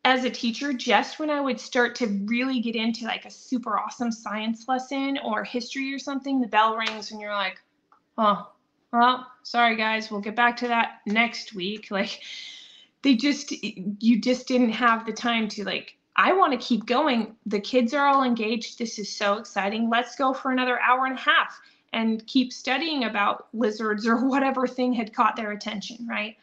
as a teacher, just when I would start to really get into like a super awesome science lesson or history or something, the bell rings and you're like, oh, well, sorry guys, we'll get back to that next week. Like, you just didn't have the time to, like, I want to keep going. The kids are all engaged. This is so exciting. Let's go for another hour and a half and keep studying about lizards or whatever thing had caught their attention, right?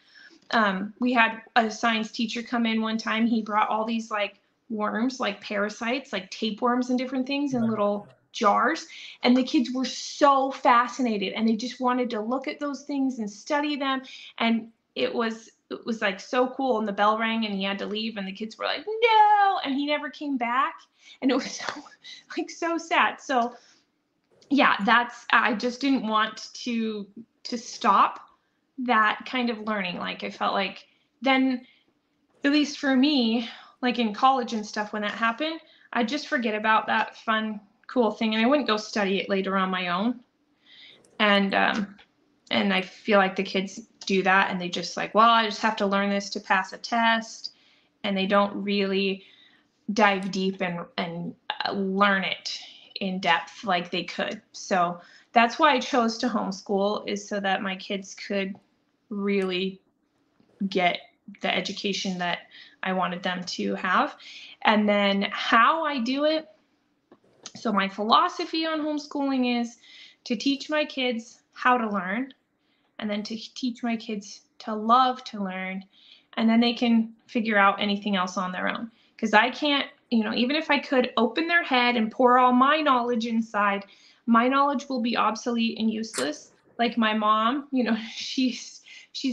We had a science teacher come in one time. He brought all these like worms, like parasites, like tapeworms and different things in little jars. And the kids were so fascinated, and they just wanted to look at those things and study them. And it was like so cool. And the bell rang and he had to leave, and the kids were like, no, and he never came back. And it was so, like, so sad. So yeah, I just didn't want to stop that kind of learning. Like, I felt like then, at least for me, like in college and stuff, when that happened, I'd just forget about that fun, cool thing, and I wouldn't go study it later on my own. And I feel like the kids do that, and they just like, well, I just have to learn this to pass a test, and they don't really dive deep and learn it in depth like they could. So that's why I chose to homeschool, is so that my kids could really get the education that I wanted them to have. And then how I do it, so my philosophy on homeschooling is to teach my kids how to learn, and then to teach my kids to love to learn, and then they can figure out anything else on their own. Because I can't, even if I could open their head and pour all my knowledge inside, my knowledge will be obsolete and useless. Like my mom, she's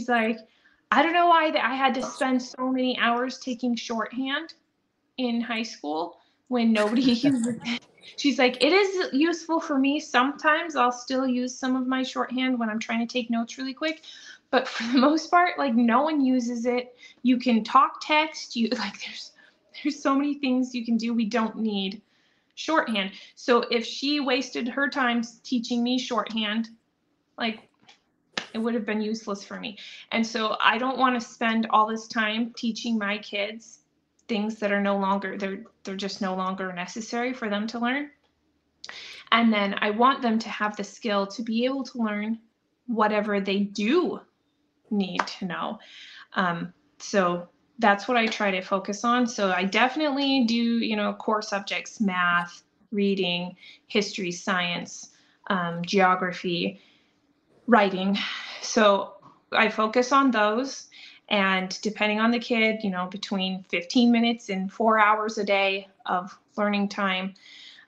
like, I don't know why that I had to spend so many hours taking shorthand in high school when nobody uses it. She's like, it is useful for me. Sometimes I'll still use some of my shorthand when I'm trying to take notes really quick. But for the most part, like, no one uses it. You can talk text. There's so many things you can do. We don't need shorthand. So if she wasted her time teaching me shorthand, like, it would have been useless for me. And so I don't want to spend all this time teaching my kids things that are no longer, they're just no longer necessary for them to learn. And then I want them to have the skill to be able to learn whatever they do need to know. So that's what I try to focus on. So I definitely do, core subjects, math, reading, history, science, geography, writing. So I focus on those. And depending on the kid, between 15 minutes and 4 hours a day of learning time.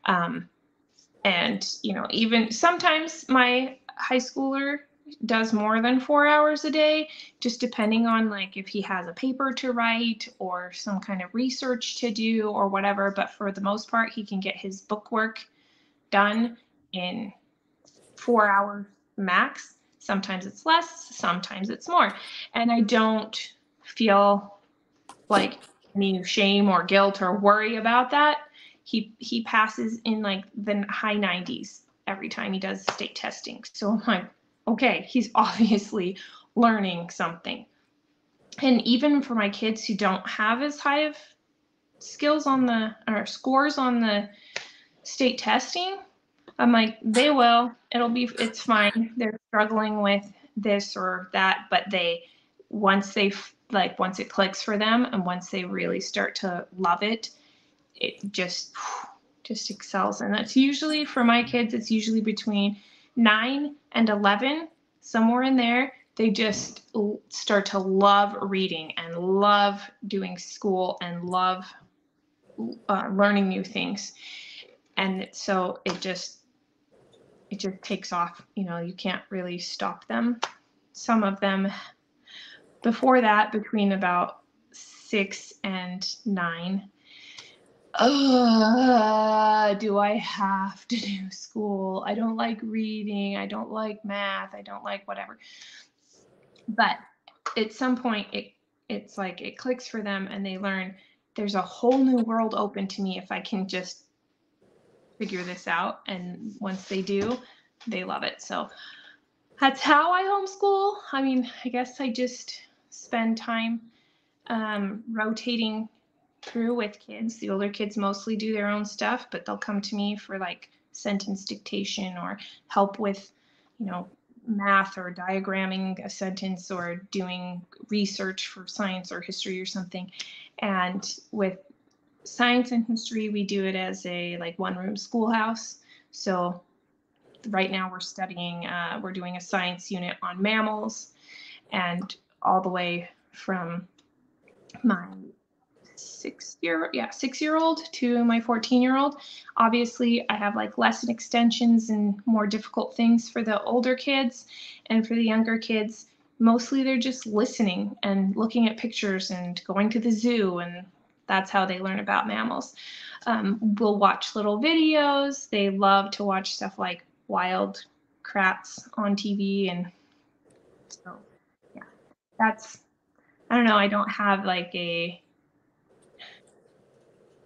And, even sometimes my high schooler does more than 4 hours a day, just depending on, like, if he has a paper to write or some kind of research to do or whatever. But for the most part, he can get his book work done in 4 hours max. Sometimes it's less, sometimes it's more. And I don't feel like any shame or guilt or worry about that. He passes in like the high 90s every time he does state testing. So I'm like, okay, he's obviously learning something. And even for my kids who don't have as high of skills or scores on the state testing, I'm like, they will. It's fine. They're struggling with this or that, but once it clicks for them, and once they really start to love it, it just excels. And that's usually, for my kids, it's usually between 9 and 11, somewhere in there. They just start to love reading and love doing school and love learning new things. And so it just takes off. You can't really stop them. Some of them before that, between about 6 and 9, do I have to do school? I don't like reading. I don't like math. I don't like whatever. But at some point, it's like it clicks for them, and they learn there's a whole new world open to me if I can just figure this out. And once they do, they love it. So that's how I homeschool. I mean, I guess I just spend time rotating through with kids. The older kids mostly do their own stuff, but they'll come to me for like sentence dictation or help with, math or diagramming a sentence or doing research for science or history or something. And with science and history, we do it as a like one-room schoolhouse. So right now we're doing a science unit on mammals, and all the way from my 6-year-old to my 14-year-old. Obviously, I have like lesson extensions and more difficult things for the older kids, and for the younger kids, mostly they're just listening and looking at pictures and going to the zoo, and that's how they learn about mammals. We'll watch little videos. They love to watch stuff like Wild Kratts on TV, and so yeah, I don't know. I don't have like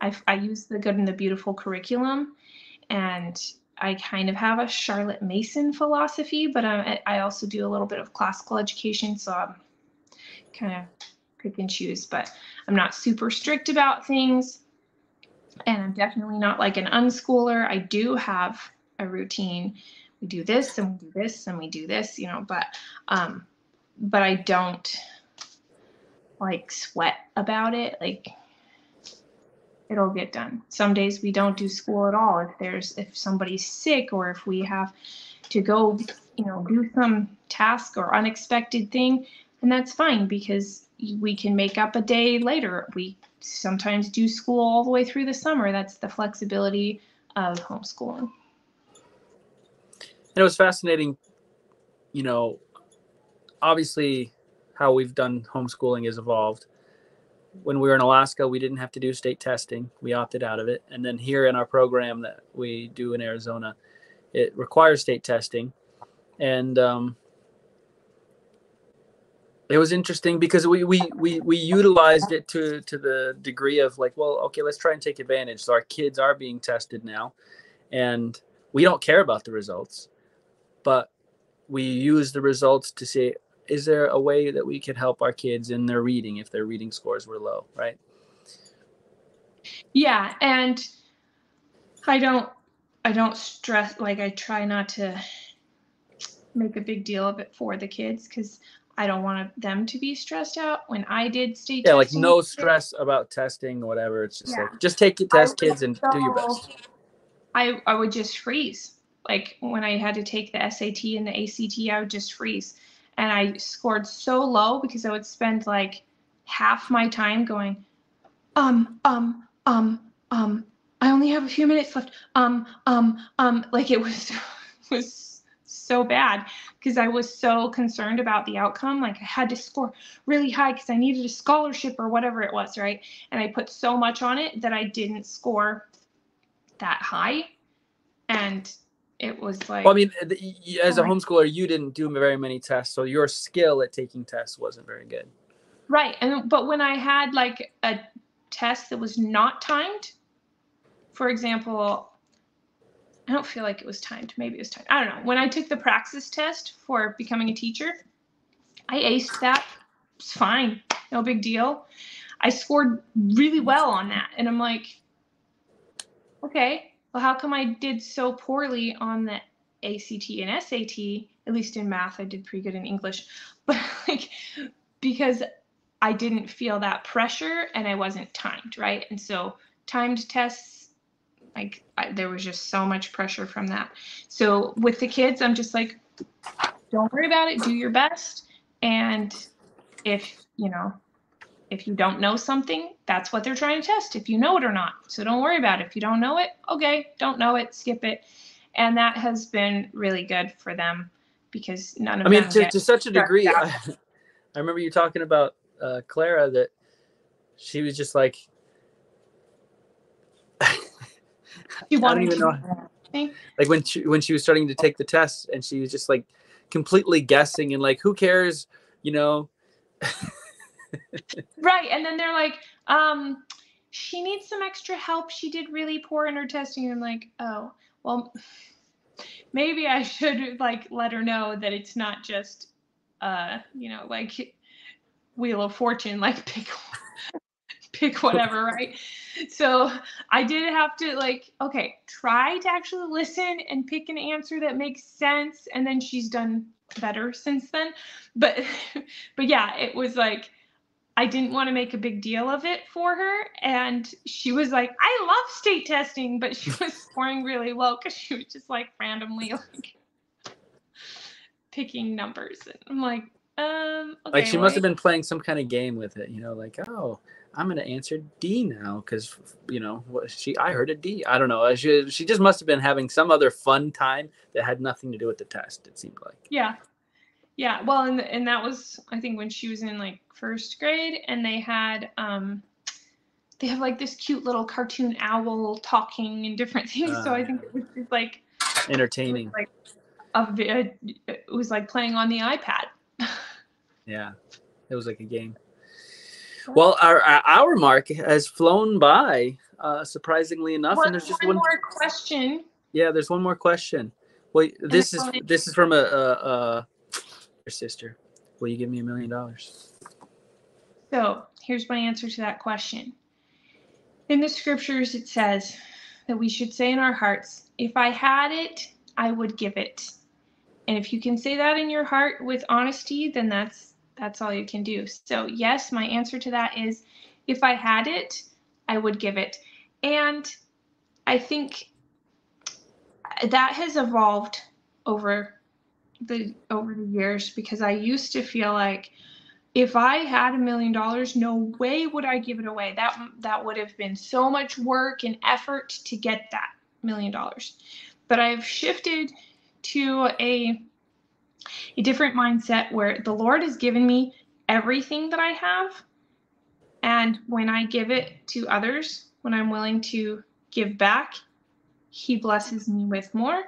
I use the Good and the Beautiful curriculum, and I kind of have a Charlotte Mason philosophy, but I also do a little bit of classical education, so I'm kind of pick and choose, but I'm not super strict about things, and I'm definitely not like an unschooler. I do have a routine. We do this and we do this and we do this, but I don't like sweat about it. Like, it'll get done. Some days we don't do school at all. If somebody's sick, or if we have to go, do some task or unexpected thing, and that's fine, because we can make up a day later. We sometimes do school all the way through the summer. That's the flexibility of homeschooling. It was fascinating, obviously how we've done homeschooling has evolved. When we were in Alaska, we didn't have to do state testing. We opted out of it. And then here in our program that we do in Arizona, it requires state testing. And it was interesting because we utilized it to the degree of like, well, okay, let's try and take advantage. So our kids are being tested now, and we don't care about the results, but we use the results to say, is there a way that we could help our kids in their reading if their reading scores were low, right? Yeah, and I don't stress, like I try not to make a big deal of it for the kids, because I don't want them to be stressed out. When I did state testing, like no stress about testing or whatever. It's just like, just take your test, kids, and do your best. I would just freeze. Like when I had to take the SAT and the ACT, I would just freeze. And I scored so low because I would spend like half my time going, I only have a few minutes left. Like it was so bad, because I was so concerned about the outcome. Like I had to score really high because I needed a scholarship or whatever it was, right? And I put so much on it that I didn't score that high. And it was like, well, I mean, as a homeschooler, you didn't do very many tests, so your skill at taking tests wasn't very good. Right. But when I had like a test that was not timed, for example, I don't feel like it was timed. Maybe it was timed. I don't know. When I took the praxis test for becoming a teacher, I aced that. It's fine. No big deal. I scored really well on that. And I'm like, okay, well, how come I did so poorly on the ACT and SAT? At least in math, I did pretty good in English. But like, because I didn't feel that pressure and I wasn't timed, right? And so timed tests, like there was just so much pressure from that. So with the kids, I'm just like, don't worry about it. Do your best. And if, If you don't know something, that's what they're trying to test, if you know it or not. So don't worry about it. If you don't know it, okay, don't know it, skip it. And that has been really good for them because none of them get to such a stressed degree, out. I remember you talking about Clara, that she was just like, You I don't wanted even to know. think? Like when she was starting to take the test, and she was just like completely guessing and like, who cares, you know? Right. And then they're like, she needs some extra help. She did really poor in her testing. And I'm like, oh, well, maybe I should like let her know that it's not just like Wheel of Fortune, like pick whatever, right? So I did have to like, okay, try to actually listen and pick an answer that makes sense. And then she's done better since then. But but yeah, it was like, I didn't want to make a big deal of it for her. And she was like, I love state testing, but she was scoring really low because she was just like randomly like picking numbers. And I'm like, Like okay, she well, must have been playing some kind of game with it, like, oh, I'm gonna answer D now because I heard a D. I don't know. She just must have been having some other fun time that had nothing to do with the test. It seemed like. yeah. Yeah, well, and that was, I think, when she was in like first grade, and they have like this cute little cartoon owl talking and different things. So I think it was just like Entertaining. it was like playing on the iPad. Yeah, it was like a game. Well, our mark has flown by, surprisingly enough, and there's just One more question. Yeah, there's one more question. Well, this is from your sister. Will you give me $1 million? So here's my answer to that question. In the scriptures, it says that we should say in our hearts, if I had it, I would give it. And if you can say that in your heart with honesty, then that's all you can do. So yes, my answer to that is, if I had it, I would give it. And I think that has evolved over the years, because I used to feel like if I had $1 million, no way would I give it away. That would have been so much work and effort to get that $1 million. But I've shifted to a different mindset where the Lord has given me everything that I have. And when I give it to others, when I'm willing to give back, He blesses me with more.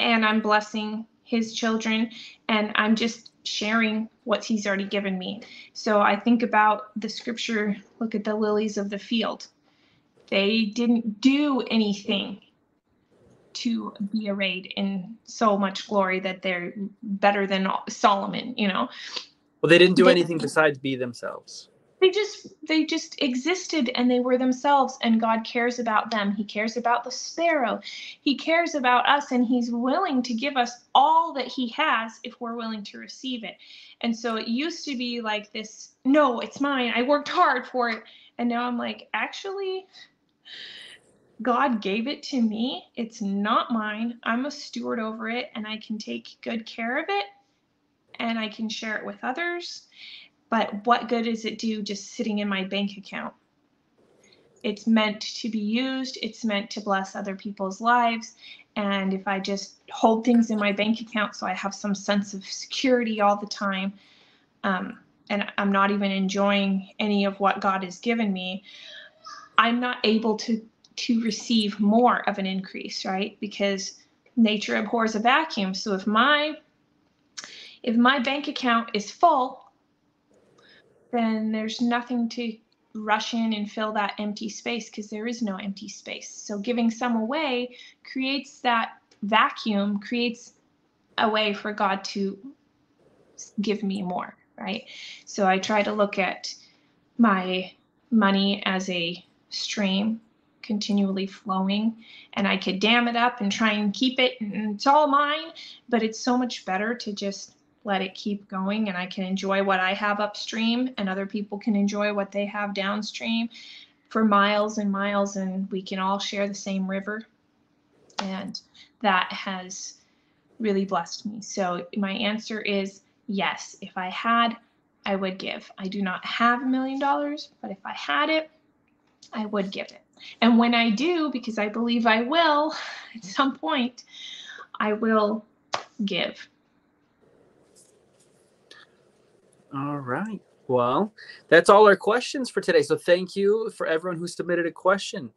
And I'm blessing His children. And I'm just sharing what He's already given me. So I think about the scripture, look at the lilies of the field. They didn't do anything to be arrayed in so much glory that they're better than Solomon, Well, they didn't do anything besides be themselves. They just existed, and they were themselves, and God cares about them. He cares about the sparrow. He cares about us, and He's willing to give us all that He has if we're willing to receive it. And so it used to be like this, no, it's mine. I worked hard for it. And now I'm like, actually, God gave it to me. It's not mine. I'm a steward over it, and I can take good care of it, and I can share it with others. But what good does it do just sitting in my bank account? It's meant to be used. It's meant to bless other people's lives. And if I just hold things in my bank account so I have some sense of security all the time, and I'm not even enjoying any of what God has given me, I'm not able to receive more of an increase, right? Because nature abhors a vacuum. So if my bank account is full, then there's nothing to rush in and fill that empty space, because there is no empty space. So giving some away creates that vacuum, creates a way for God to give me more, right? So I try to look at my money as a stream continually flowing, and I could dam it up and try and keep it, and it's all mine, but it's so much better to just let it keep going, and I can enjoy what I have upstream, and other people can enjoy what they have downstream for miles and miles, and we can all share the same river. And that has really blessed me. So my answer is yes. If I had I would give. I do not have $1 million, but if I had it, I would give it. And when I do, because I believe I will at some point, I will give. All right. Well, that's all our questions for today. So thank you for everyone who submitted a question.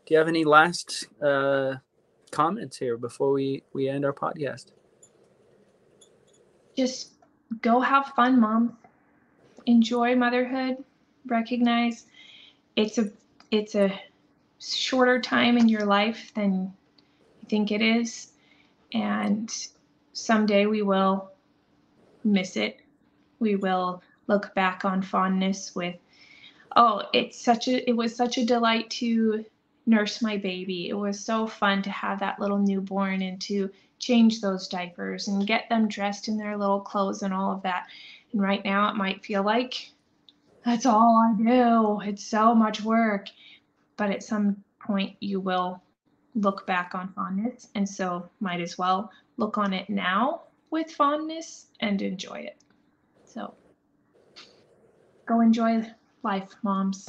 Do you have any last comments here before we end our podcast? Just go have fun, Mom. Enjoy motherhood. Recognize it's a shorter time in your life than you think it is, and someday we will miss it. We will look back on fondness with, oh, it was such a delight to nurse my baby. It was so fun to have that little newborn and to change those diapers and get them dressed in their little clothes and all of that. And right now it might feel like that's all I do. It's so much work. But at some point you will look back on fondness. And so might as well look on it now with fondness and enjoy it. So go enjoy life, moms.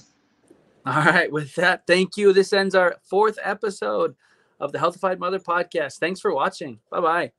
All right. With that, thank you. This ends our 4th episode of the Healthified Mother podcast. Thanks for watching. Bye-bye.